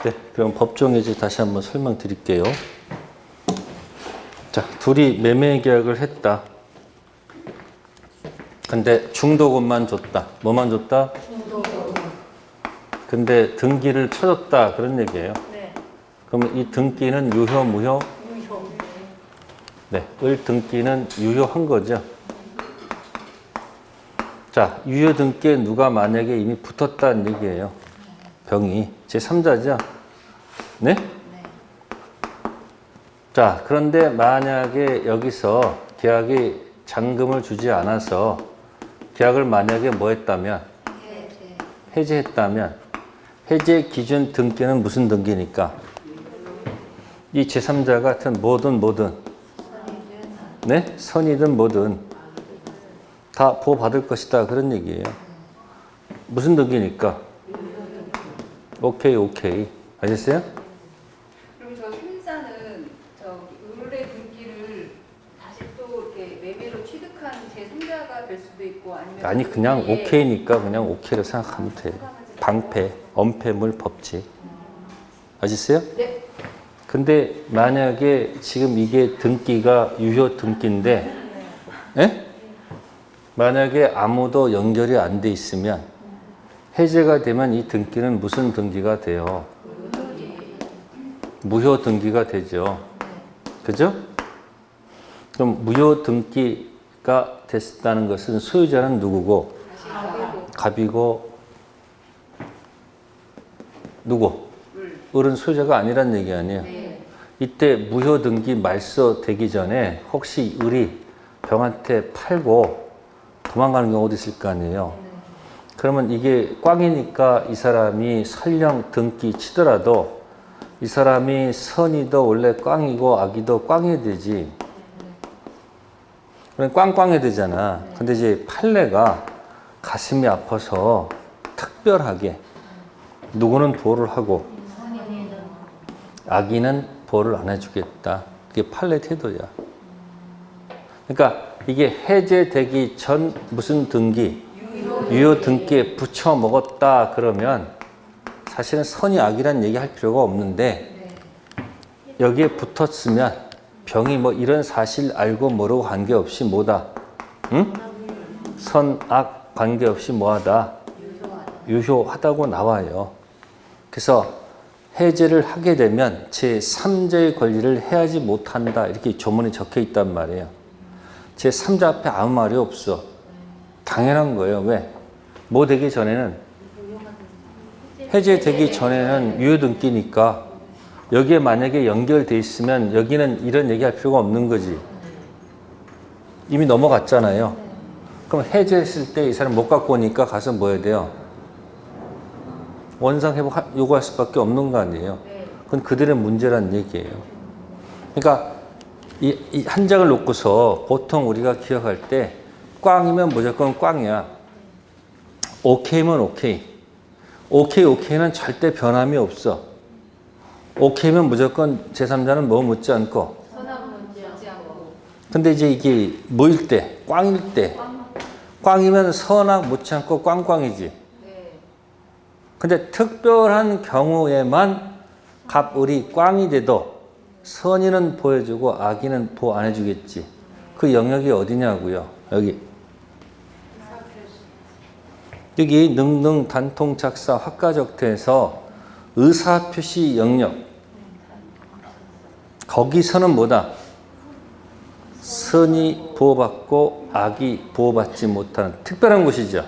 네, 그럼 법정 해제 다시 한번 설명드릴게요. 자, 둘이 매매 계약을 했다. 근데 중도금만 줬다. 뭐만 줬다? 중도금. 근데 등기를 쳐줬다. 그런 얘기예요. 네. 그러면 이 등기는 유효, 무효? 유효. 네, 을 등기는 유효한 거죠. 자, 유효 등기에 누가 만약에 이미 붙었다는 얘기예요. 병이. 제3자죠? 네? 자, 그런데 만약에 여기서 계약이 잔금을 주지 않아서 계약을 만약에 뭐 했다면? 해제했다면 해제 기준 등기는 무슨 등기니까? 이 제3자 같은 뭐든 네? 선이든 뭐든 다 보호받을 것이다. 그런 얘기예요. 무슨 등기니까? 오케이. 아셨어요? 그럼 저 승자는 을의 등기를 다시 또 이렇게 매매로 취득한 제3자가 될 수도 있고 아니면 아니 그냥 오케이니까 그냥 오케이로 생각하면 돼요. 방패, 엄폐물 법칙. 아셨어요? 네. 근데 만약에 지금 이게 등기가 유효 등기인데 예? 만약에 아무도 연결이 안 돼 있으면 해제가 되면 이 등기는 무슨 등기가 돼요? 무효 등기가 되죠. 그죠? 그럼 무효 등기가 됐다는 것은 소유자는 누구고? 갑이고 누구? 을은 소유자가 아니란 얘기 아니에요. 이때 무효 등기 말소되기 전에 혹시 을이 병한테 팔고 도망가는 경우도 있을 거 아니에요. 그러면 이게 꽝이니까 이 사람이 설령 등기 치더라도 이 사람이 선이도 원래 꽝이고 악이도 꽝이 되지. 꽝꽝이 되잖아. 근데 이제 판례가 가슴이 아파서 특별하게 누구는 보호를 하고 악인은 보호를 안 해주겠다. 그게 판례 태도야. 그러니까 이게 해제되기 전 무슨 등기? 유효 등기에 붙여 먹었다 그러면 사실은 선이 악이란 얘기 할 필요가 없는데 여기에 붙었으면 병이 뭐 이런 사실 알고 모르고 관계없이 뭐다? 응? 선, 악 관계없이 뭐하다? 유효하다고 나와요. 그래서 해제를 하게 되면 제3자의 권리를 해하지 못한다. 이렇게 조문에 적혀 있단 말이에요. 제3자 앞에 아무 말이 없어. 당연한 거예요. 왜? 뭐 되기 전에는 해제되기 전에는 유효등기니까 여기에 만약에 연결돼 있으면 여기는 이런 얘기할 필요가 없는 거지. 이미 넘어갔잖아요. 그럼 해제했을 때 이 사람 못 갖고 오니까 가서 뭐 해야 돼요? 원상 회복 요구할 수밖에 없는 거 아니에요. 그건 그들의 문제란 얘기예요. 그러니까 이 한 장을 놓고서 보통 우리가 기억할 때 꽝이면 무조건 꽝이야. 오케이면 오케이. 오케이는 절대 변함이 없어. 오케이면 무조건 제3자는 뭐 묻지 않고. 묻지 않고. 근데 이제 이게 뭐일 때? 꽝일 때. 꽝이면 선악 묻지 않고 꽝꽝이지. 근데 특별한 경우에만 갑을이 꽝이 돼도 선인은 보여주고 악인은 보호 안 해주겠지. 그 영역이 어디냐고요? 여기 능능 단통 작사 화가적태에서 의사표시 영역 거기서는 뭐다? 선이 보호받고 악이 보호받지 못하는 특별한 곳이죠.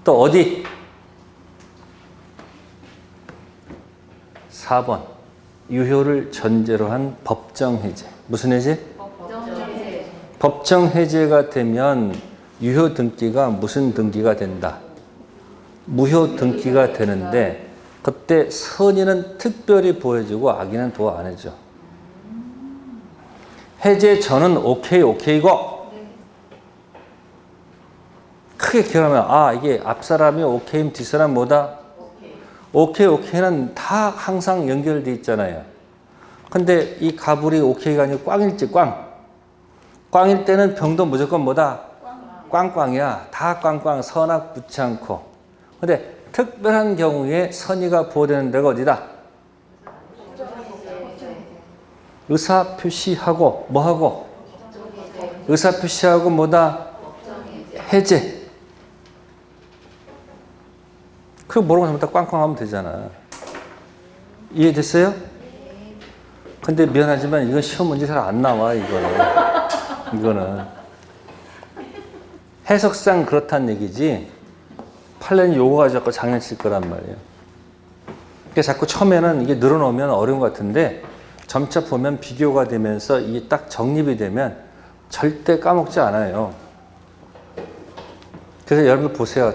또 어디? 4번 유효를 전제로 한 법정 해제. 무슨 해제? 법정 해제가 되면 유효 등기가 무슨 등기가 된다? 무효 등기가 되는데 그때 선인은 특별히 보여주고 악인은 보호 안 해줘. 해제 전은 오케이고 크게 기억하면 이게 앞사람이 오케이면 뒷사람 뭐다? 오케이는 다 항상 연결돼 있잖아요. 근데 이 가불이 오케이가 아니고 꽝일지 꽝일 때는 병도 무조건 뭐다? 꽝꽝이야. 다 꽝꽝 선악 붙지 않고. 근데 특별한 경우에 선의가 보호되는 데가 어디다? 의사 표시하고 뭐하고? 의사 표시하고 뭐다? 해제. 그 뭐라고 잘못다 꽝꽝 하면 되잖아. 이해됐어요? 근데 미안하지만 이건 시험 문제 잘 안 나와, 이거는. 해석상 그렇다는 얘기지, 판례는 요거 가지고 자꾸 장난칠 거란 말이에요. 그러니까 자꾸 처음에는 이게 늘어놓으면 어려운 것 같은데, 점차 보면 비교가 되면서 이게 딱 정립이 되면 절대 까먹지 않아요. 그래서 여러분 보세요.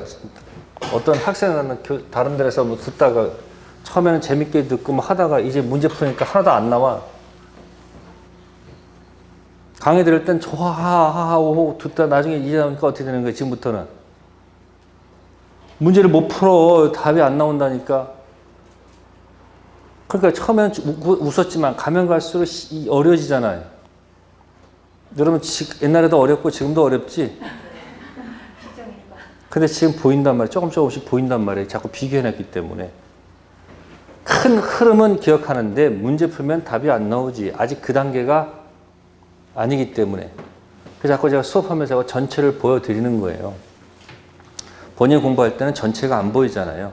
어떤 학생은 다른 데서 뭐 듣다가 처음에는 재밌게 듣고 뭐 하다가 이제 문제 푸니까 하나도 안 나와. 강의 들을 땐 좋아, 하하, 오호 듣다 나중에 이제 나오니까 어떻게 되는 거예요, 지금부터는? 문제를 못 풀어. 답이 안 나온다니까. 그러니까 처음에는 웃었지만 가면 갈수록 어려워지잖아요. 여러분 옛날에도 어렵고 지금도 어렵지? 근데 지금 보인단 말이에요. 조금씩 보인단 말이에요. 자꾸 비교해놨기 때문에. 큰 흐름은 기억하는데 문제 풀면 답이 안 나오지. 아직 그 단계가 아니기 때문에. 그래서 자꾸 제가 수업하면서 전체를 보여드리는 거예요. 본인 공부할 때는 전체가 안 보이잖아요.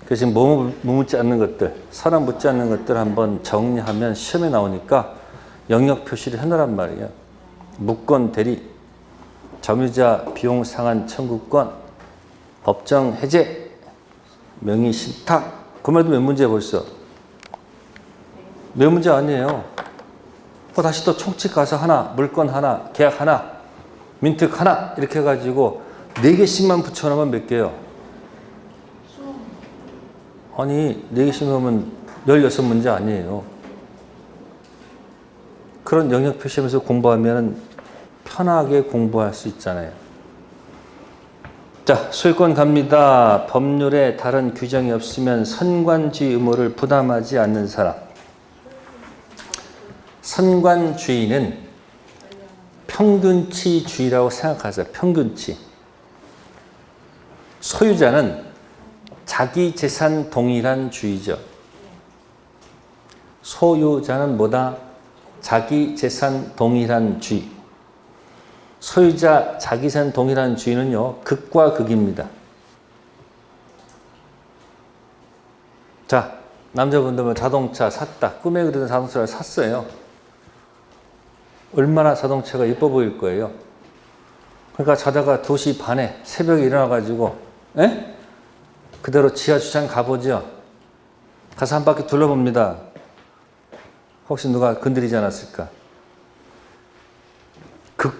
그래서 지금 뭐 묻지 않는 것들, 사람 묻지 않는 것들 한번 정리하면 시험에 나오니까 영역 표시를 해놓으란 말이에요. 무권 대리, 점유자 비용 상한 청구권, 법정 해제, 명의 신탁. 그 말도 몇 문제야 벌써. 몇 문제 아니에요. 다시 또 총칙 가서 하나, 물권 하나, 계약 하나, 민특 하나 이렇게 해가지고 4개씩만 붙여놓으면 몇 개요? 아니 4개씩 넣으면 16문제 아니에요. 그런 영역 표시하면서 공부하면 편하게 공부할 수 있잖아요. 자, 소유권 갑니다. 법률에 다른 규정이 없으면 선관주의 의무를 부담하지 않는 사람. 선관주의는 평균치주의라고 생각하세요. 평균치. 소유자는 자기 재산 동일한 주의죠. 소유자는 뭐다? 자기 재산 동일한 주의. 소유자 자기 재산 동일한 주의는요, 극과 극입니다. 자, 남자분들은 자동차 샀다. 꿈에 그리던 자동차를 샀어요. 얼마나 자동차가 예뻐 보일 거예요. 그러니까 자다가 2시 반에 새벽에 일어나가지고, 그대로 지하 주차장 가보죠. 가서 한 바퀴 둘러봅니다. 혹시 누가 건드리지 않았을까?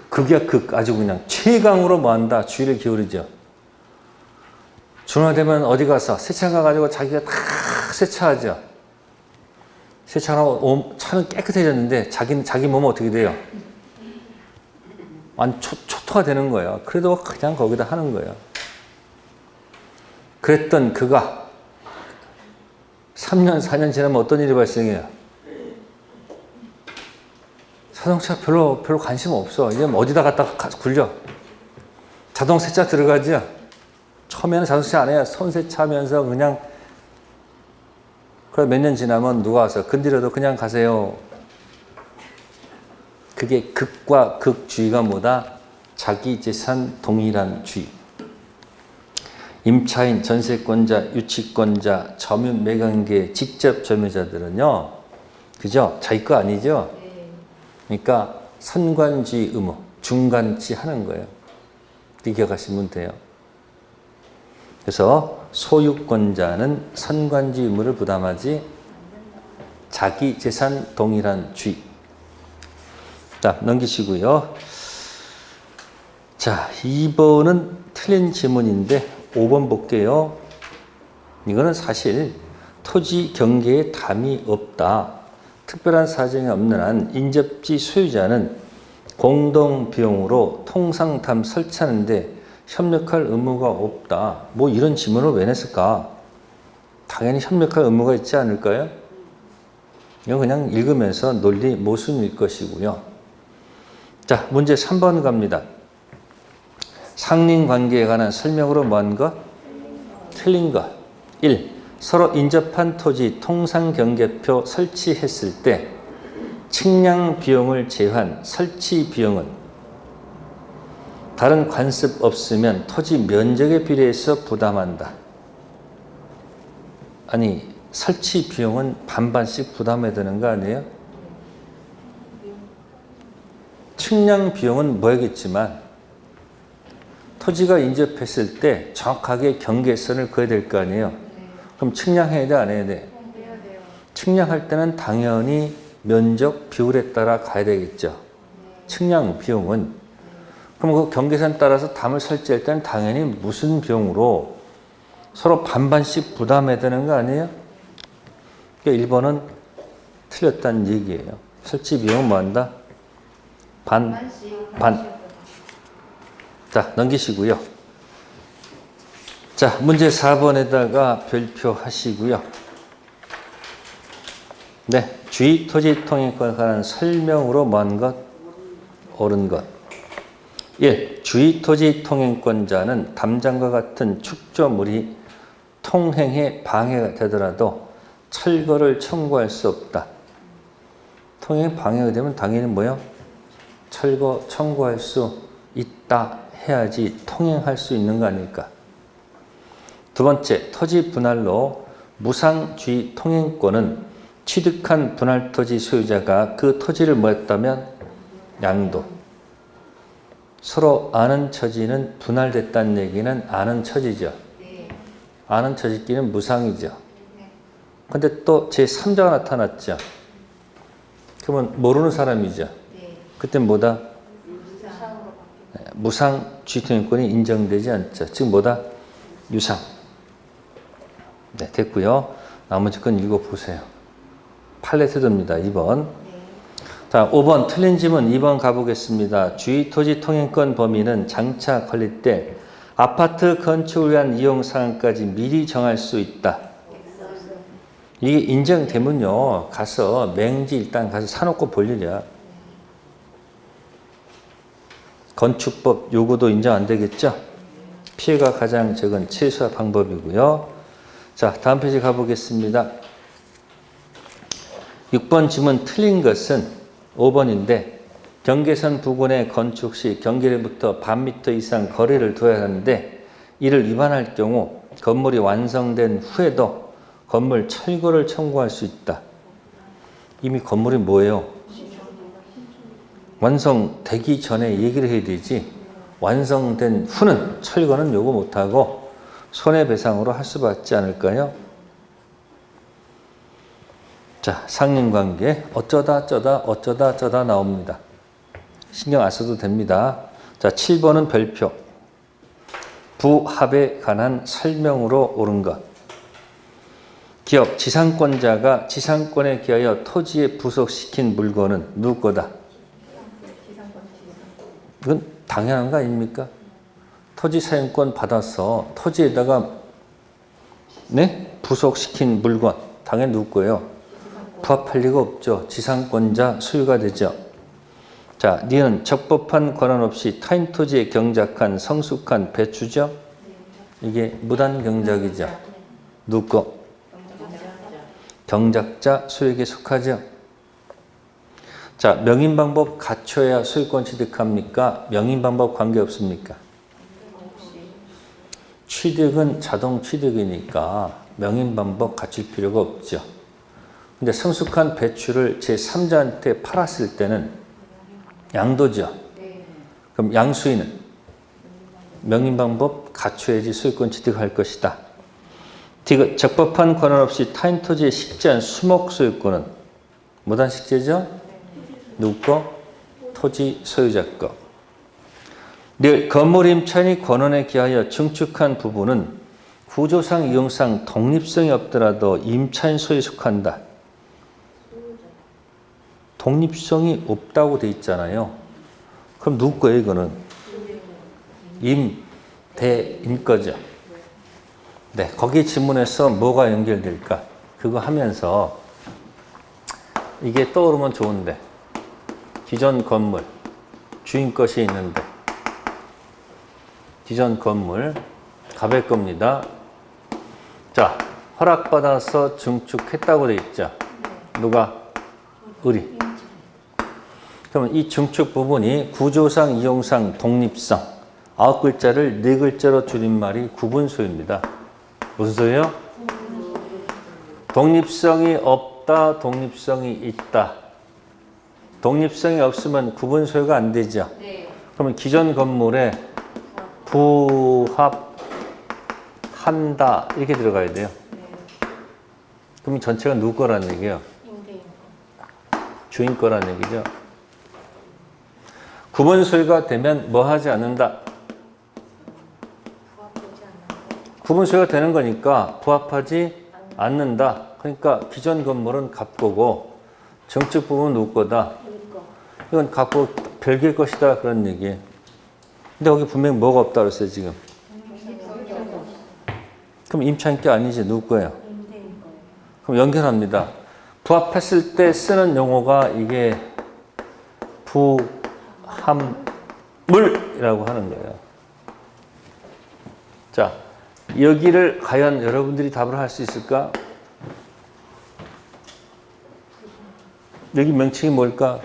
극이야 극. 아주 그냥 최강으로 뭐한다? 주의를 기울이죠. 중화되면 어디 가서 세차 가가지고 자기가 다 세차하죠. 세차하고 차는 깨끗해졌는데 자기 몸은 어떻게 돼요? 완전 초토화 되는 거예요. 그래도 그냥 거기다 하는 거예요. 그랬던 그가 3년, 4년 지나면 어떤 일이 발생해요? 자동차 별로 관심 없어. 이제 어디다 갖다 굴려. 자동 세차 들어가죠. 처음에는 자동 세차 안 해요. 손 세차하면서 그냥. 그래 몇 년 지나면 누가 와서 건드려도 그냥 가세요. 그게 극과 극주의가 뭐다? 자기 재산 동일한 주의. 임차인, 전세권자, 유치권자, 점유 매각계 직접 점유자들은요, 그죠? 자기 거 아니죠? 그러니까 선관주의 의무, 중간치 하는 거예요. 이렇게 기억하시면 돼요. 그래서 소유권자는 선관주의 의무를 부담하지 자기 재산 동일한 주의. 자, 넘기시고요. 자, 2번은 틀린 지문인데 5번 볼게요. 이거는 사실 토지 경계에 담이 없다. 특별한 사정이 없는 한 인접지 소유자는 공동비용으로 통상담 설치하는데 협력할 의무가 없다. 뭐 이런 지문을 왜 냈을까? 당연히 협력할 의무가 있지 않을까요? 이거 그냥 읽으면서 논리 모순일 것이고요. 자, 문제 3번 갑니다. 상린관계에 관한 설명으로 뭐한 것? 틀린 것. 1. 서로 인접한 토지 통상경계표 설치했을 때 측량 비용을 제외한 설치 비용은 다른 관습 없으면 토지 면적에 비례해서 부담한다. 아니, 설치 비용은 반반씩 부담해야 되는 거 아니에요? 측량 비용은 뭐겠지만 토지가 인접했을 때 정확하게 경계선을 그어야 될 거 아니에요? 그럼 측량해야 돼, 안 해야 돼? 측량할 때는 당연히 면적 비율에 따라 가야 되겠죠. 측량 비용은. 그럼 그 경계선 따라서 담을 설치할 때는 당연히 무슨 비용으로 서로 반반씩 부담해야 되는 거 아니에요? 그러니까 1번은 틀렸다는 얘기예요. 설치 비용은 뭐 한다? 반. 자, 넘기시고요. 자, 문제 4번에다가 별표 하시고요. 네, 주의 토지 통행권에 관한 설명으로 뭐한 것? 옳은 것. 1. 주의 토지 통행권자는 담장과 같은 축조물이 통행에 방해가 되더라도 철거를 청구할 수 없다. 통행에 방해가 되면 당연히 뭐요? 철거 청구할 수 있다 해야지 통행할 수 있는 거 아닐까? 두 번째, 토지 분할로 무상주의 통행권은 취득한 분할토지 소유자가 그 토지를 뭐 했다면? 양도. 서로 아는 처지는 분할됐다는 얘기는 아는 처지죠. 아는 처지끼리는 무상이죠. 근데 또 제3자가 나타났죠. 그러면 모르는 사람이죠. 그때 뭐다? 무상 주의통행권이 인정되지 않죠. 즉 뭐다? 유상. 네, 됐고요. 나머지 건 읽어보세요. 팔레트 듭니다. 2번. 자, 5번 틀린 질문 2번 가보겠습니다. 주의 토지 통행권 범위는 장차 건립 때 아파트 건축을 위한 이용 상황까지 미리 정할 수 있다. 이게 인정되면요. 가서 맹지 일단 가서 사놓고 볼 일이야. 건축법 요구도 인정 안 되겠죠? 피해가 가장 적은 최소화 방법이고요. 자, 다음 페이지 가보겠습니다. 6번 질문 틀린 것은 5번인데 경계선 부근에 건축 시 경계로부터 반 미터 이상 거리를 둬야 하는데 이를 위반할 경우 건물이 완성된 후에도 건물 철거를 청구할 수 있다. 이미 건물이 뭐예요? 완성되기 전에 얘기를 해야 되지. 완성된 후는 철거는 요구 못하고 손해배상으로 할 수밖에 않을까요? 자, 상린관계 어쩌다 나옵니다. 신경 안 써도 됩니다. 자, 7번은 별표. 부합에 관한 설명으로 옳은 것. 기업 지상권자가 지상권에 기하여 토지에 부속시킨 물건은 누구 거다? 이건 당연한 거 아닙니까? 토지 사용권 받아서 토지에다가 네? 부속시킨 물건 당연히 누구 거예요? 부합할 리가 없죠. 지상권자 소유가 되죠. 자, 니은 적법한 권한 없이 타인 토지에 경작한 성숙한 배추죠. 이게 무단 경작이죠. 누구 거? 경작자 소유에게 속하죠. 자, 명인방법 갖춰야 소유권 취득합니까? 명인방법 관계없습니까? 취득은 자동 취득이니까 명인방법 갖출 필요가 없죠. 근데 성숙한 배추를 제3자한테 팔았을 때는 양도죠. 그럼 양수인은 명인방법 갖춰야지 소유권 취득할 것이다. 디귿 적법한 권한 없이 타인 토지에 식재한 수목 소유권은 무단 식재죠? 누구 거? 토지 소유자 거. 늘 건물 임차인이 권한에 기하여 증축한 부분은 구조상 이용상 독립성이 없더라도 임차인 소유에 속한다. 독립성이 없다고 돼 있잖아요. 그럼 누구 거예요, 이거는? 임대인 거죠. 네, 거기 지문에서 뭐가 연결될까? 그거 하면서 이게 떠오르면 좋은데 기존 건물 주인 것이 있는데 기존 건물 갑의 겁니다. 자, 허락받아서 증축했다고 돼 있죠. 누가? 을이. 그러면 이 증축 부분이 구조상, 이용상, 독립성 9글자를 4글자로 줄인 말이 구분소입니다. 무슨 소예요? 독립성이 없다, 독립성이 있다. 독립성이 없으면 구분소유가 안 되죠. 네. 그러면 기존 건물에 부합한다 이렇게 들어가야 돼요. 그럼 전체가 누구 거라는 얘기예요? 주인 거라는 얘기죠. 구분소유가 되면 뭐 하지 않는다? 구분소유가 되는 거니까 부합하지 않는다. 그러니까 기존 건물은 갑고고 정축 부분은 누구 거다? 이건 갑고 별개의 것이다 그런 얘기예요. 근데 거기 분명히 뭐가 없다 그랬어요 지금. 그럼 임차인 게 아니지 누구 거예요? 그럼 연결합니다. 부합했을 때 쓰는 용어가 이게 부합물이라고 하는 거예요. 자, 여기를 과연 여러분들이 답을 할 수 있을까? 여기 명칭이 뭘까?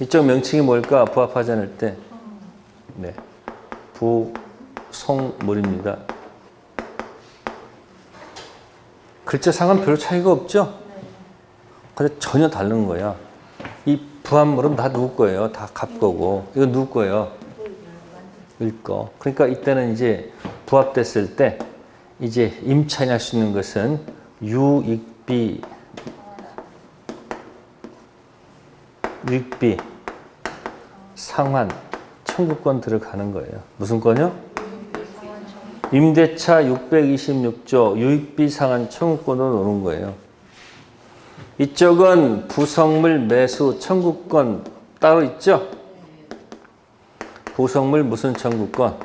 이쪽 명칭이 뭘까? 부합하지 않을 때. 네. 부속물입니다. 글자상은 별로 차이가 없죠? 근데 전혀 다른 거야. 이 부합물은 다 누구 거예요? 다 갑 거고. 이건 누구 거예요? 일 거. 그러니까 이때는 이제 부합됐을 때 이제 임차인이 할 수 있는 것은 유익비, 상환, 청구권 들어가는 거예요. 무슨 건요? 임대차 626조 유익비 상환 청구권으로 오는 거예요. 이쪽은 부속물 매수 청구권 따로 있죠? 부속물 무슨 청구권?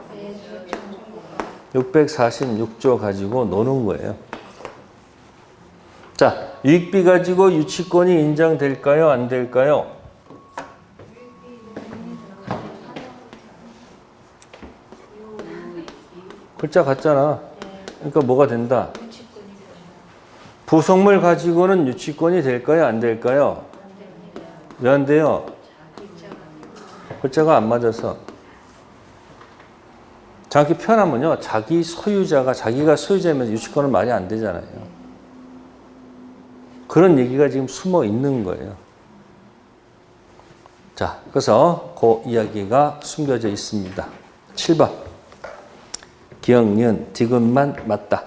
646조 가지고 노는 거예요. 자, 유익비 가지고 유치권이 인정될까요? 안 될까요? 글자 같잖아. 그러니까 뭐가 된다? 부속물 가지고는 유치권이 될까요? 안 될까요? 왜 안 돼요? 글자가 안 맞아서. 정확히 표현하면요. 자기 소유자가 자기가 소유자면 유치권은 말이 안 되잖아요. 그런 얘기가 지금 숨어 있는 거예요. 자, 그래서 그 이야기가 숨겨져 있습니다. 7번. 기억, 니은, 디귿만 맞다.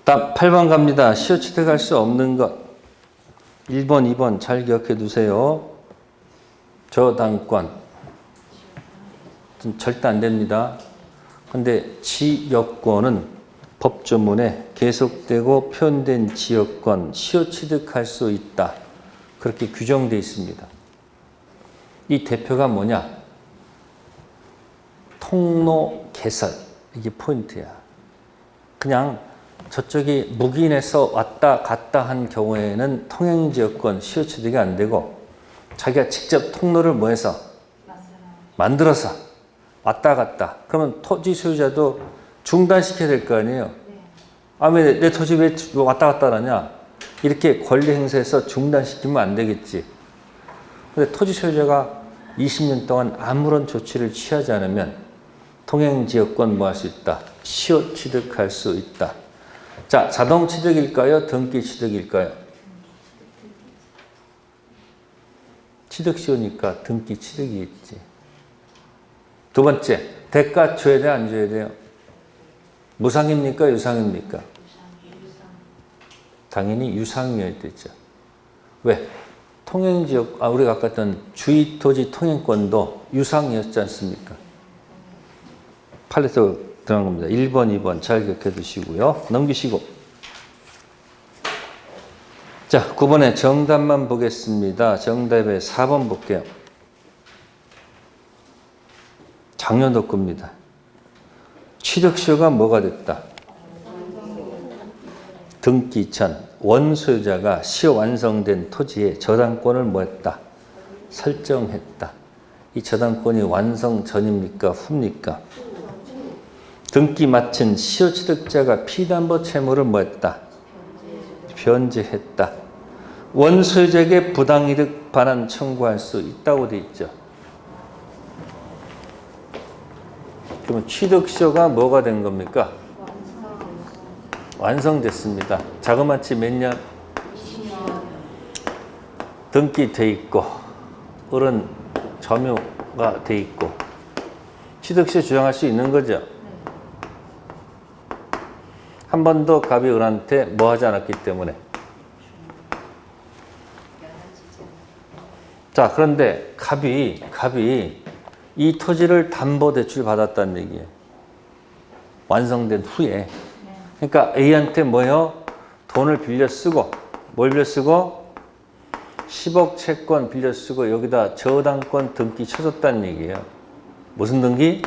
답 8번 갑니다. 시효 취득할 수 없는 것. 1번, 2번 잘 기억해 두세요. 저당권. 절대 안 됩니다. 근데 지역권은 법조문에 계속되고 표현된 지역권, 시효 취득할 수 있다. 그렇게 규정되어 있습니다. 이 대표가 뭐냐? 통로 개설. 이게 포인트야. 그냥 저쪽이 묵인해서 왔다 갔다 한 경우에는 통행지역권 시효 취득이 안 되고 자기가 직접 통로를 뭐해서 만들어서 왔다 갔다. 그러면 토지 소유자도 중단시켜야 될 거 아니에요. 아, 왜 내 토지 왜 왔다 갔다 하냐? 이렇게 권리 행사해서 중단시키면 안 되겠지. 근데 토지 소유자가 20년 동안 아무런 조치를 취하지 않으면 통행지역권 뭐 할 수 있다? 시효 취득할 수 있다. 자, 자동 취득일까요? 등기 취득일까요? 취득시효니까 등기 취득이 있지. 두 번째, 대가 줘야 돼, 안 줘야 돼요? 무상입니까? 유상입니까? 당연히 유상이어야 되죠. 왜? 통행지역, 우리가 아까 했던 주의토지 통행권도 유상이었지 않습니까? 팔레트 들어간 겁니다. 1번, 2번 잘 기억해 두시고요. 넘기시고. 자, 9번에 정답만 보겠습니다. 정답의 4번 볼게요. 작년도 겁니다. 취득시효가 뭐가 됐다? 등기 전 원소유자가 시효 완성된 토지에 저당권을 뭐했다? 설정했다. 이 저당권이 완성 전입니까? 후입니까? 등기 마친 시효 취득자가 피담보 채무를 뭐했다? 변제했다. 원소유자에게 부당이득 반환 청구할 수 있다고 돼 있죠. 그러면 취득서가 뭐가 된 겁니까? 완성됐습니다. 자그마치 몇 년? 등기돼 있고 을은 점유가 돼 있고 취득시 주장할 수 있는 거죠. 한 번도 갑이 을한테 뭐 하지 않았기 때문에. 자, 그런데 갑이 이 토지를 담보대출 받았다는 얘기예요. 완성된 후에. 그러니까 A한테 뭐요? 돈을 빌려 쓰고, 뭘 빌려 쓰고? 10억 채권 빌려 쓰고 여기다 저당권 등기 쳐줬다는 얘기예요. 무슨 등기?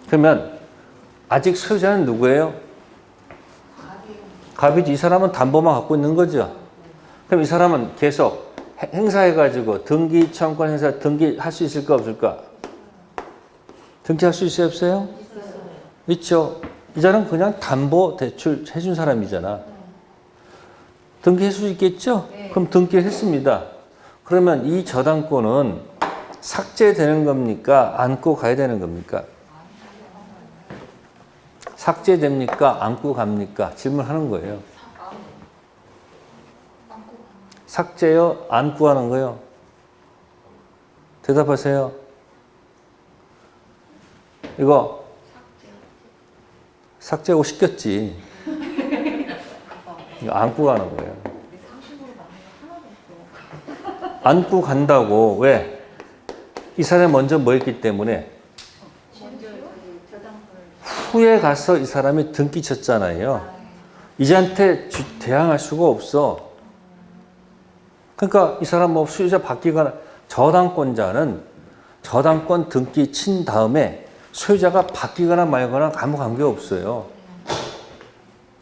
그러면 아직 소유자는 누구예요? 갑이지. 이 사람은 담보만 갖고 있는 거죠. 그럼 이 사람은 계속 행사해가지고 등기, 청권 행사 등기할 수 있을까 없을까? 등기할 수 있어요 없어요? 있죠. 이 사람은 그냥 담보 대출 해준 사람이잖아. 등기할 수 있겠죠? 그럼 등기를 했습니다. 그러면 이 저당권은 삭제되는 겁니까? 안고 가야 되는 겁니까? 삭제됩니까? 안고 갑니까? 질문하는 거예요. 삭제요? 안고 하는 거요? 대답하세요. 이거 삭제하고 싶겠지. 이거 안고 가는 거예요. 안고 간다고. 왜? 이 사람이 먼저 뭐 했기 때문에 후에 가서 이 사람이 등기 쳤잖아요. 이제한테 대항할 수가 없어. 그러니까 이 사람 뭐 수요자 바뀌거나 저당권자는 저당권 등기 친 다음에 소유자가 바뀌거나 말거나 아무 관계 없어요.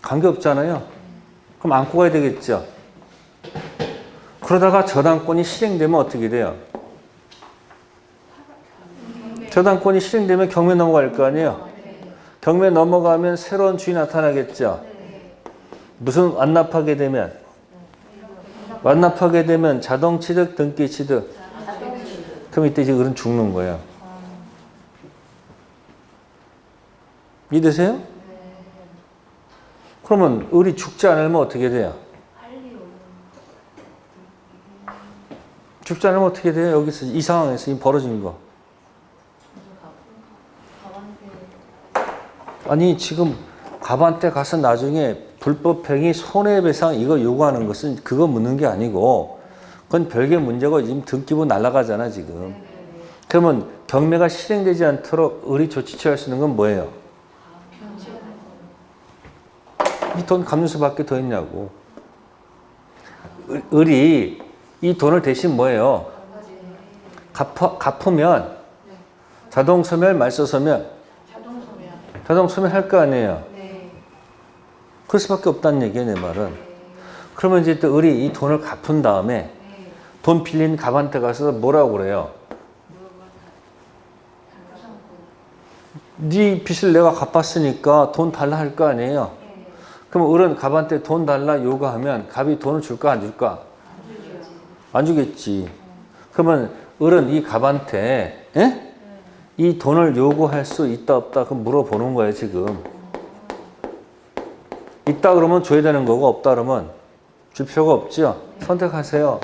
관계 없잖아요. 그럼 안고 가야 되겠죠. 그러다가 저당권이 실행되면 어떻게 돼요? 저당권이 실행되면 경매 넘어갈 거 아니에요. 경매 넘어가면 새로운 주인이 나타나겠죠. 무슨 완납하게 되면? 완납하게 되면 자동취득, 등기취득. 그럼 이때 이제 을은 죽는 거예요. 믿으세요? 그러면 을이 죽지 않으면 어떻게 돼요? 죽지 않으면 어떻게 돼요? 여기서 이 상황에서 이 벌어진 거. 아니 지금 갑한테 가서 나중에 불법행위 손해배상 이거 요구하는 것은 그거 묻는 게 아니고 그건 별개 문제고 지금 등기부 날아가잖아 지금. 그러면 경매가 실행되지 않도록 을이 조치 취할 수 있는 건 뭐예요? 이 돈 갚는 수밖에 더 있냐고. 을이 이 돈을 대신 뭐예요? 갚으면 자동 소멸, 말소 소멸. 자동 소멸할 거 아니에요. 그럴 수밖에 없다는 얘기예요, 내 말은. 그러면 이제 또 을이 이 돈을 갚은 다음에 돈 빌린 갑한테 가서 뭐라고 그래요? 네 빚을 내가 갚았으니까 돈 달라 할 거 아니에요. 그럼 을은 갑한테 돈 달라 요구하면 갑이 돈을 줄까 안 줄까? 안 주겠지. 그러면 을은 이 갑한테 이 돈을 요구할 수 있다 없다 그럼 물어보는 거예요 지금. 있다 그러면 줘야 되는 거고 없다 그러면 줄 필요가 없죠. 선택하세요.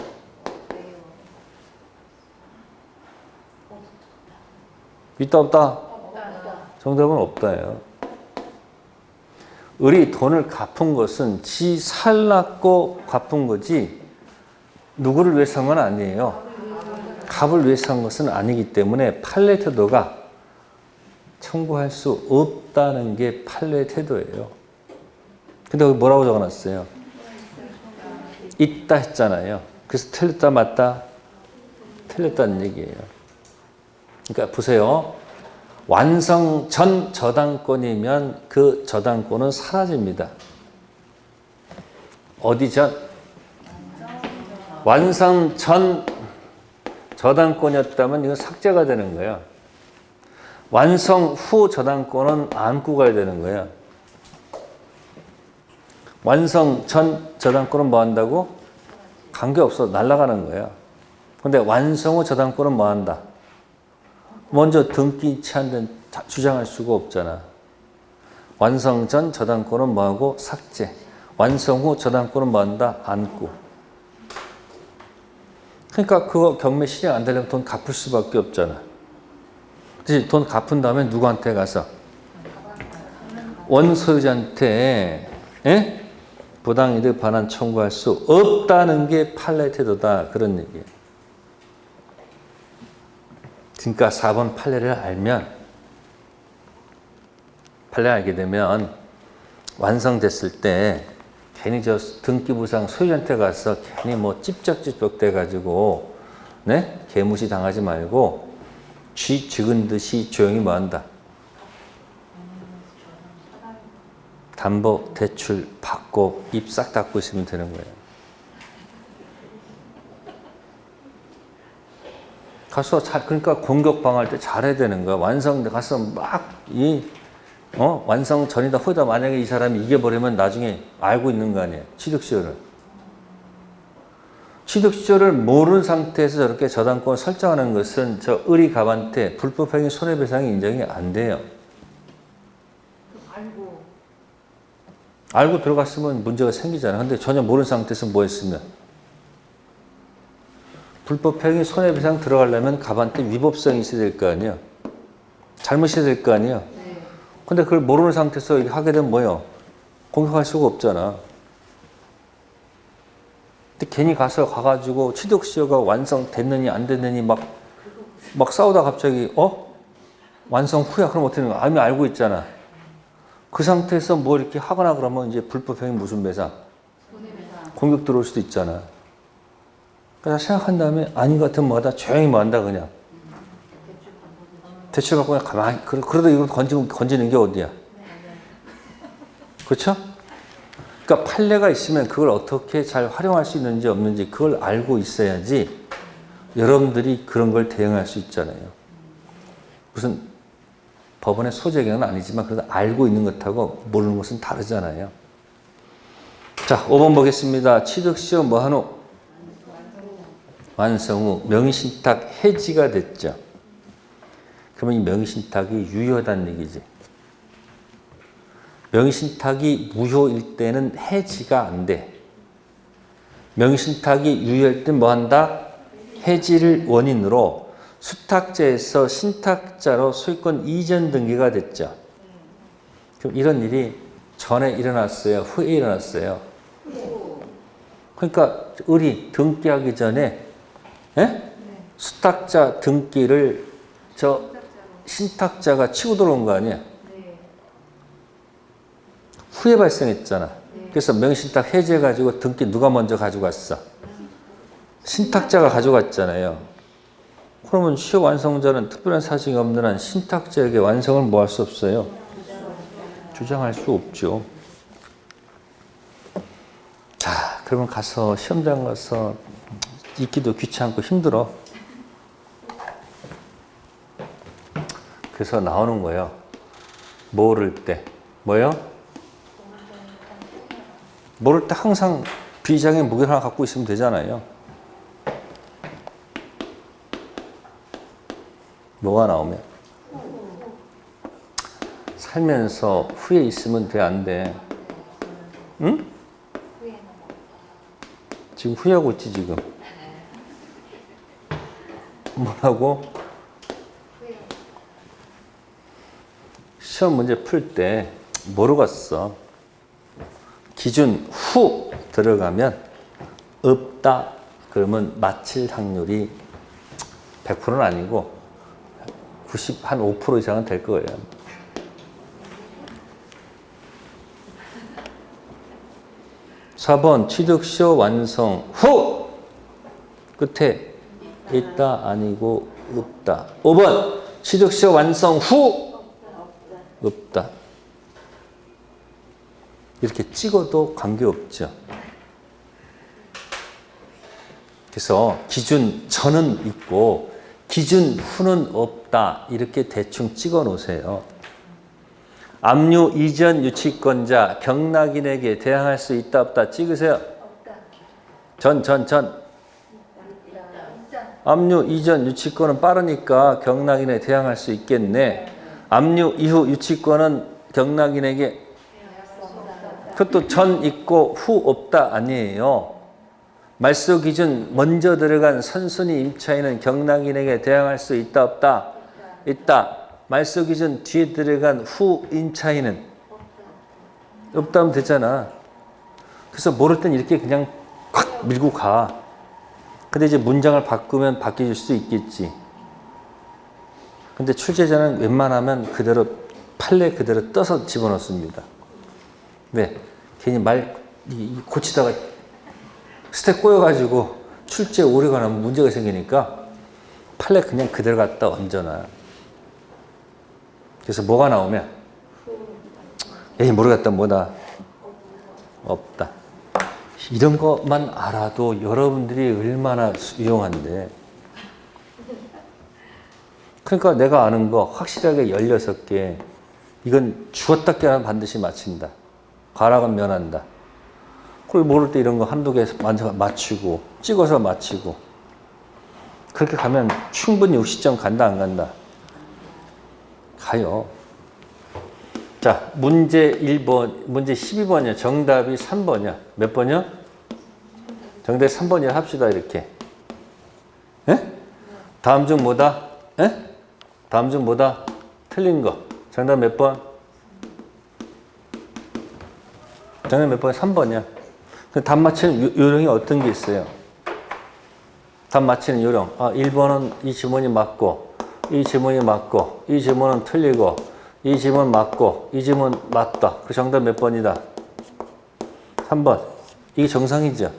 있다 없다? 정답은 없다예요. 을이 돈을 갚은 것은 지 살랐고 갚은 거지 누구를 위해서 한 건 아니에요. 갑을 위해서 한 것은 아니기 때문에 판례 태도가 청구할 수 없다는 게 판례 태도예요. 근데 여기 뭐라고 적어놨어요? 있다 했잖아요. 그래서 틀렸다 맞다? 틀렸다는 얘기예요. 그러니까 보세요. 완성 전 저당권이면 그 저당권은 사라집니다. 어디 전? 완성 전 저당권이었다면 이건 삭제가 되는 거예요. 완성 후 저당권은 안고 가야 되는 거예요. 완성 전 저당권은 뭐 한다고? 관계없어. 날아가는 거예요. 근데 완성 후 저당권은 뭐 한다? 먼저 등기 취한 데는 주장할 수가 없잖아. 완성 전 저당권은 뭐 하고? 삭제. 완성 후 저당권은 뭐 한다? 안고. 그러니까 그거 경매 실행 안 되려면 돈 갚을 수밖에 없잖아. 그치? 돈 갚은 다음에 누구한테 가서? 원소유자한테 부당이득 반환 청구할 수 없다는 게 판례 태도다. 그런 얘기예요. 그러니까 4번 판례를 알면, 판례 알게 되면 완성됐을 때 괜히 저 등기부상 소유자한테 가서 괜히 뭐 찝쩍찝쩍 돼가지고 개무시 당하지 말고 쥐 죽은 듯이 조용히 뭐 한다? 담보 대출 받고 입 싹 닫고 있으면 되는 거예요. 가서 그러니까 공격 방어할 때 잘해야 되는 거야. 완성돼 가서 완성 전이다 후다 만약에 이 사람이 이겨버리면 나중에 알고 있는 거 아니에요. 취득시효를. 취득시효를 모르는 상태에서 저렇게 저당권을 설정하는 것은 저 의리갑한테 불법행위 손해배상이 인정이 안 돼요. 알고 들어갔으면 문제가 생기잖아. 근데 전혀 모르는 상태에서 뭐 했으면? 불법행위 손해배상 들어가려면 갑한테 위법성이 있어야 될 거 아니에요. 잘못이 될 거 아니에요. 근데 그걸 모르는 상태에서 하게 되면 뭐예요? 공격할 수가 없잖아. 근데 괜히 가가지고 취득시효가 완성됐느니 안 됐느니 막 싸우다 갑자기 완성 후야. 그럼 어떻게 되는 거야? 이미 알고 있잖아. 그 상태에서 뭐 이렇게 하거나 그러면 이제 불법행위 무슨 배상? 공격 들어올 수도 있잖아. 그래서 생각한 다음에 아닌 것 같으면 뭐하다? 조용히 뭐 한다 그냥. 대출 받고 그냥 가만히 그러다 이거 건지는 게 어디야? 그렇죠? 그러니까 판례가 있으면 그걸 어떻게 잘 활용할 수 있는지 없는지 그걸 알고 있어야지 여러분들이 그런 걸 대응할 수 있잖아요. 무슨 법원의 소재경은 아니지만 그래도 알고 있는 것하고 모르는 것은 다르잖아요. 자, 5번 보겠습니다. 취득시효 뭐한 후? 완성 후 명의신탁 해지가 됐죠. 그러면 이 명의신탁이 유효하다는 얘기지. 명의신탁이 무효일 때는 해지가 안 돼. 명의신탁이 유효할 때 뭐 한다? 해지를 원인으로 수탁자에서 신탁자로 소유권 이전 등기가 됐죠. 그럼 이런 일이 전에 일어났어요? 후에 일어났어요? 그러니까 등기하기 전에 수탁자 등기를 저 신탁자가 치고 들어온 거 아니야? 후에 발생했잖아. 그래서 명의신탁 해제해가지고 등기 누가 먼저 가져갔어? 신탁자가 가져갔잖아요. 그러면 시효 완성자는 특별한 사정이 없는 한 신탁자에게 완성을 뭐 할 수 없어요? 주장할 수 없죠. 자, 그러면 가서 시험장 가서 읽기도 귀찮고 힘들어. 그래서 나오는 거예요. 모를 때. 뭐요? 모를 때 항상 비장의 무게를 하나 갖고 있으면 되잖아요. 뭐가 나오면? 살면서 후에 있으면 돼, 안 돼? 응? 지금 후회하고 있지, 지금? 뭐라고? 시험 문제 풀 때 모르겠어. 기준 후 들어가면 없다. 그러면 맞힐 확률이 100%는 아니고 한 5% 이상은 될 거예요. (4번) 취득시효 완성 후 끝에 있다 아니고 없다. (5번) 취득시효 완성 후 없다. 이렇게 찍어도 관계없죠. 그래서 기준 전은 있고 기준 후는 없다. 이렇게 대충 찍어 놓으세요. 압류 이전 유치권자 경락인에게 대항할 수 있다 없다 찍으세요. 전. 압류 이전 유치권은 빠르니까 경락인에 대항할 수 있겠네. 압류 이후 유치권은 경락인에게 그것도 전 있고 후 없다 아니에요. 말소 기준 먼저 들어간 선순위 임차인은 경락인에게 대항할 수 있다 없다? 있다. 말소 기준 뒤에 들어간 후 임차인은 없다면 되잖아. 그래서 모를 땐 이렇게 그냥 확 밀고 가. 근데 이제 문장을 바꾸면 바뀌어질 수 있겠지. 근데 출제자는 웬만하면 그대로 판례 그대로 떠서 집어넣습니다. 왜? 괜히 말 고치다가 스텝 꼬여가지고 출제 오류가 나면 문제가 생기니까 판례 그냥 그대로 갖다 얹어놔. 그래서 뭐가 나오면 에이 모르겠다 뭐다 없다. 이런 것만 알아도 여러분들이 얼마나 유용한데. 그러니까 내가 아는 거 확실하게 16개 이건 주었다 깨면 반드시 맞춘다. 가락은 면한다. 그리고 모를 때 이런 거 한두 개 맞추고 찍어서 맞추고 그렇게 가면 충분히 60점 간다 안 간다? 가요. 자, 문제 1번, 문제 12번이야. 정답이 3번이야. 몇 번이야? 정답이 3번이야. 합시다, 이렇게. 예? 다음 중 뭐다? 예? 다음 중 뭐다? 틀린 거. 정답 몇 번? 정답 몇 번? 3번이야. 답 맞히는 요령이 어떤 게 있어요? 답 맞히는 요령. 1번은 이 지문이 맞고, 이 지문이 맞고, 이 지문은 틀리고, 이 지문 맞고, 이 지문 맞다. 그 정답 몇 번이다? 3번. 이게 정상이죠.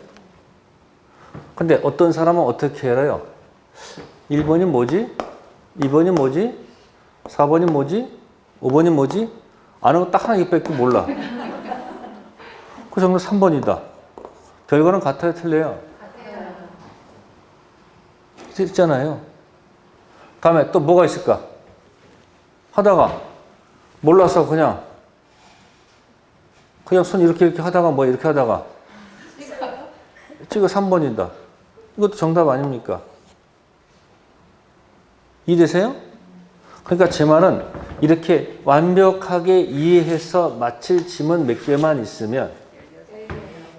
근데 어떤 사람은 어떻게 알아요? 1번이 뭐지? 2번이 뭐지? 4번이 뭐지? 5번이 뭐지? 아는 거 딱 하나 이밖에 몰라. 그 정답 3번이다. 결과는 같아요, 틀려요? 같아요. 있잖아요. 다음에 또 뭐가 있을까? 하다가 몰라서 그냥 손 이렇게 하다가 뭐 이렇게 하다가 찍어 3번이다. 이것도 정답 아닙니까? 이해되세요? 그러니까 제 말은 이렇게 완벽하게 이해해서 맞힐 지문 몇 개만 있으면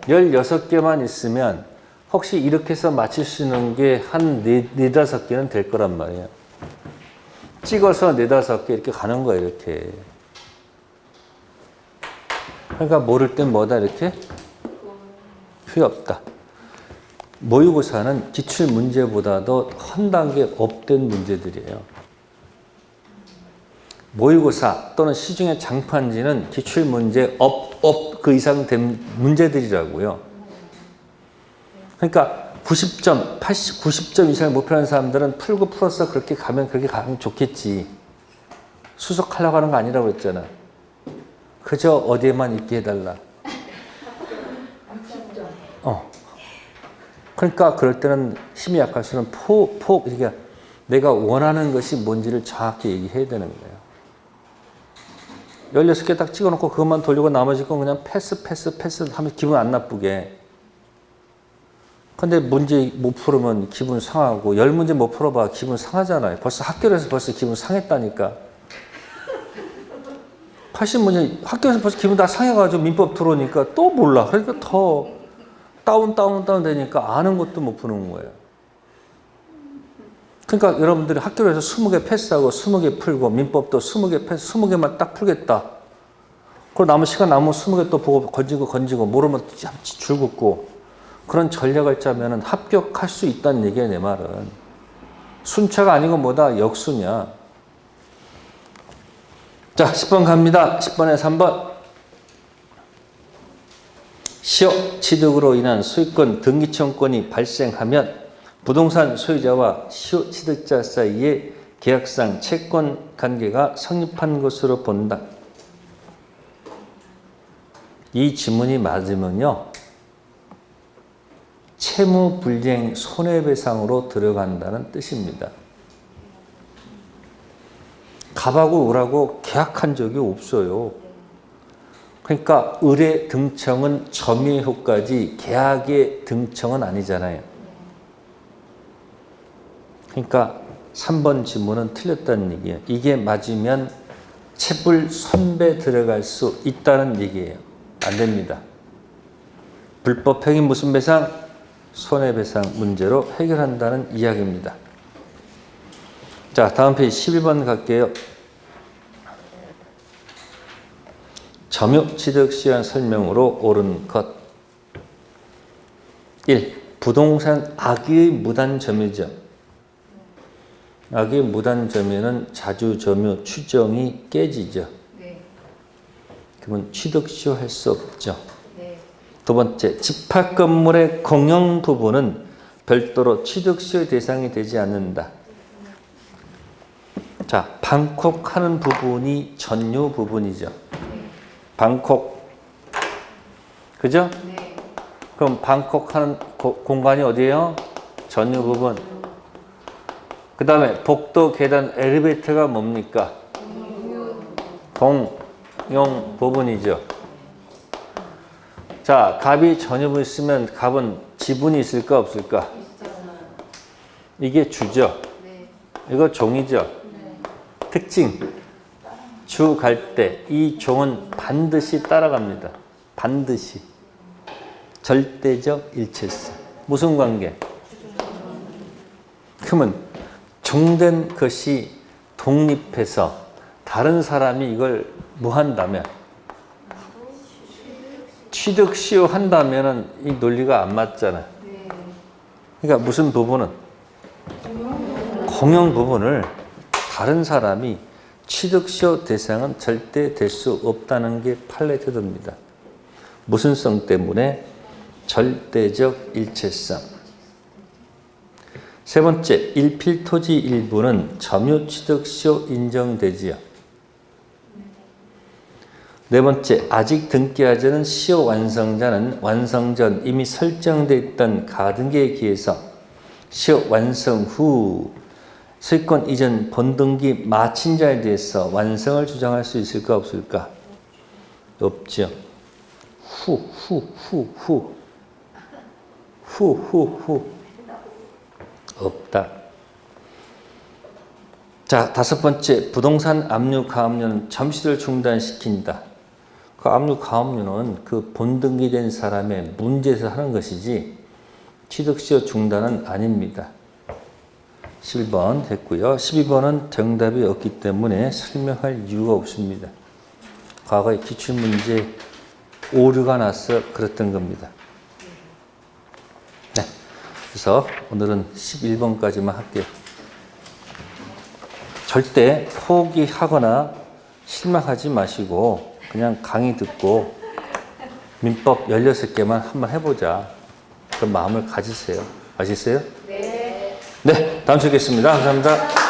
16개만 있으면 혹시 이렇게 해서 맞힐 수 있는 게 한 4-5개는 될 거란 말이에요. 찍어서 4-5개 이렇게 가는 거예요, 이렇게. 그러니까 모를 땐 뭐다, 이렇게? 필요 없다. 모의고사는 기출 문제보다도 한 단계 업된 문제들이에요. 모의고사 또는 시중의 장판지는 기출 문제 업 그 이상 된 문제들이라고요. 그러니까 90점, 80, 90점 이상을 목표하는 사람들은 풀어서 그렇게 가면 좋겠지. 수석하려고 하는 거 아니라고 했잖아. 그저 어디에만 있게 해달라. 그러니까 그럴 때는 힘이 약할수록 그러니까 내가 원하는 것이 뭔지를 정확히 얘기해야 되는 거예요. 16개 딱 찍어놓고 그것만 돌리고 나머지 건 그냥 패스 하면 기분 안 나쁘게. 근데 문제 못 풀으면 기분 상하고 10문제 못 풀어봐 기분 상하잖아요. 벌써 학교에서 기분 상했다니까. 80문제 학교에서 벌써 기분 다 상해가지고 민법 들어오니까 또 몰라. 그러니까 더 다운 되니까 아는 것도 못 푸는 거예요. 그러니까 여러분들이 학교에서 20개 패스하고 20개 풀고 민법도 20개 패스 20개만 딱 풀겠다. 그리고 남은 시간 남으면 20개 또 보고 건지고 모르면 줄 긋고 그런 전략을 짜면은 합격할 수 있다는 얘기야, 내 말은. 순차가 아니고 뭐다? 역수냐. 자, 10번 갑니다. 10번에 3번. 시효 취득으로 인한 소유권 등기청권이 발생하면 부동산 소유자와 시효 취득자 사이에 계약상 채권 관계가 성립한 것으로 본다. 이 지문이 맞으면요. 채무불이행 손해배상으로 들어간다는 뜻입니다. 갑하고 을하고 계약한 적이 없어요. 그러니까 을의 등청은 점유의 효과지 계약의 등청은 아니잖아요. 그러니까 3번 지문은 틀렸다는 얘기예요. 이게 맞으면 체불 손배 들어갈 수 있다는 얘기예요. 안 됩니다. 불법 행위 무슨 배상? 손해배상 문제로 해결한다는 이야기입니다. 자, 다음 페이지 11번 갈게요. 점유 취득 시한 설명으로 옳은 것. 1. 부동산 악의의 무단 점유죠. 악의의 무단 점유는 자주 점유 추정이 깨지죠. 네. 그러면 취득 시효할 수 없죠. 네. 두 번째, 집합 건물의 공용 부분은 별도로 취득 시효 대상이 되지 않는다. 자, 방콕하는 부분이 전유 부분이죠. 방콕. 그죠? 네. 그럼 방콕하는 공간이 어디예요? 전유 부분. 그 다음에 복도, 계단, 엘리베이터가 뭡니까? 공용 부분이죠. 자, 갑이 전유부 있으면 갑은 지분이 있을까 없을까? 이게 주죠. 네. 이거 종이죠. 특징. 주 갈 때 이 종은 반드시 따라갑니다. 반드시. 절대적 일체성. 무슨 관계? 그러면 종된 것이 독립해서 다른 사람이 이걸 뭐 한다면 취득 시효한다면은 이 논리가 안 맞잖아. 그러니까 무슨 부분은 공용 부분을 다른 사람이 취득 시효 대상은 절대 될 수 없다는 게 판례 태도입니다. 무슨 성 때문에? 절대적 일체성. 세 번째, 일필토지 일부는 점유 취득 시효 인정되지요. 네 번째, 아직 등기하지 않은 시효 완성자는 완성 전 이미 설정되어 있던 가등기에 기해서 시효 완성 후 소유권 이전 본등기 마친 자에 대해서 완성을 주장할 수 있을까 없을까? 없죠. 없다. 자, 다섯 번째, 부동산 압류 가압류는 잠시를 중단시킨다. 그 압류 가압류는 그 본등기된 사람의 문제에서 하는 것이지 취득시효 중단은 아닙니다. 11번 됐고요. 12번은 정답이 없기 때문에 설명할 이유가 없습니다. 과거에 기출문제 오류가 나서 그랬던 겁니다. 네, 그래서 오늘은 11번까지만 할게요. 절대 포기하거나 실망하지 마시고 그냥 강의 듣고 민법 16개만 한번 해보자. 그런 마음을 가지세요. 아시겠어요? 네. 네, 다음 주에 뵙겠습니다. 감사합니다.